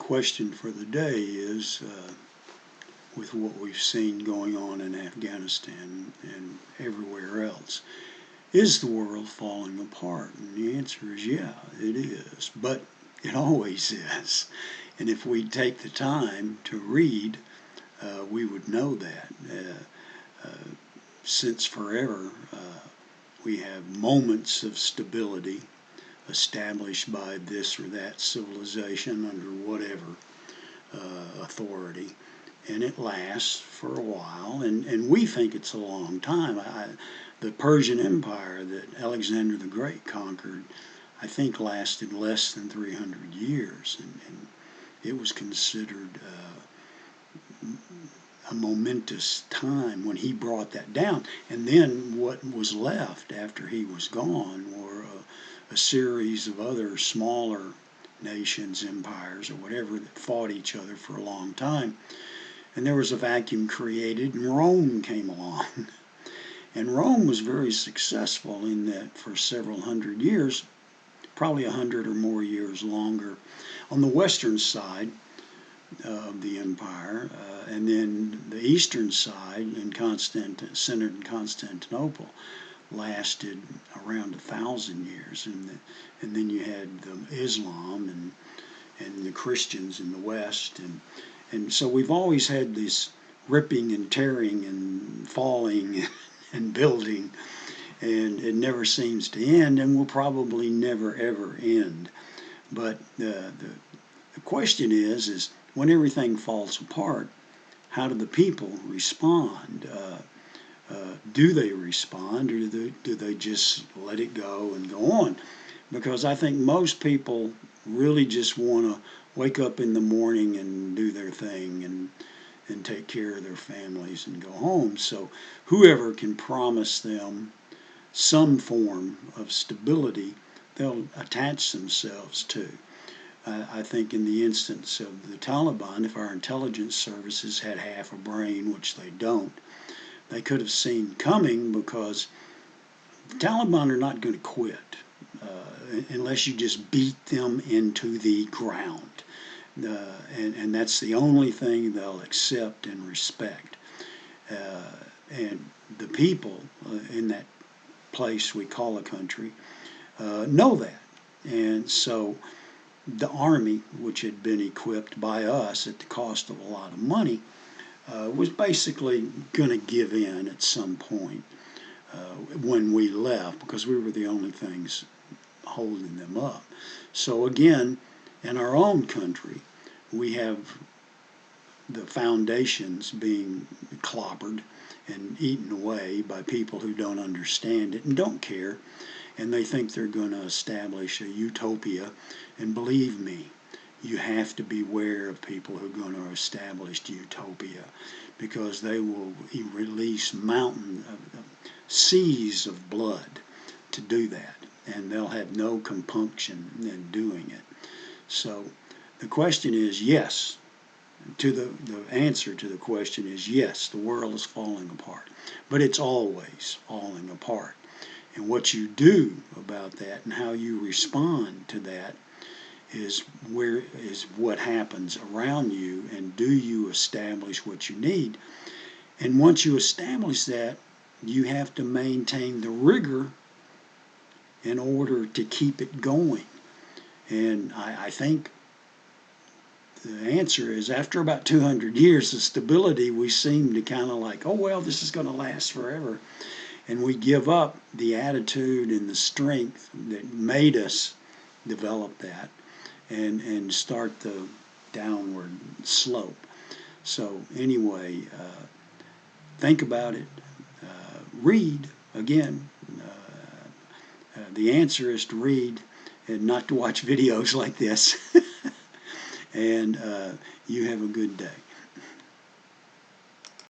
question for the day is, with what we've seen going on in Afghanistan and everywhere else, is the world falling apart? And the answer is yeah, it is. But it always is. And if we take the time to read, we would know that. Since forever, we have moments of stability established by this or that civilization under whatever authority, and it lasts for a while, and we think it's a long time. The Persian Empire that Alexander the Great conquered, I think, lasted less than 300 years, and it was considered a momentous time when he brought that down. And then what was left after he was gone were a series of other smaller nations, empires, or whatever, that fought each other for a long time. And there was a vacuum created, and Rome came along. And Rome was very successful in that for several hundred years, probably 100 or more years longer, on the western side of the empire, and then the eastern side, centered in Constantinople, lasted around 1,000 years, and then you had the Islam and the Christians in the West, and so we've always had this ripping and tearing and falling and building, and it never seems to end, and will probably never ever end. But the question is when everything falls apart, how do the people respond? Do they respond, or do they just let it go and go on? Because I think most people really just want to wake up in the morning and do their thing and take care of their families and go home. So whoever can promise them some form of stability, they'll attach themselves to. I think in the instance of the Taliban, if our intelligence services had half a brain, which they don't, they could have seen coming, because the Taliban are not going to quit unless you just beat them into the ground. And that's the only thing they'll accept and respect. And the people in that place we call a country know that. And so the army, which had been equipped by us at the cost of a lot of money, was basically going to give in at some point when we left, because we were the only things holding them up. So again, in our own country, we have the foundations being clobbered and eaten away by people who don't understand it and don't care, and they think they're going to establish a utopia. And believe me, you have to beware of people who are going to establish utopia, because they will release seas of blood to do that, and they'll have no compunction in doing it. So the question is yes. The answer to the question is yes, the world is falling apart, but it's always falling apart. And what you do about that and how you respond to that is what happens around you, and do you establish what you need? And once you establish that, you have to maintain the rigor in order to keep it going. And I think the answer is, after about 200 years of stability, we seem to kind of like, oh, well, this is going to last forever. And we give up the attitude and the strength that made us develop that and start the downward slope. So anyway, think about it. Read. Again, the answer is to read and not to watch videos like this. And you have a good day.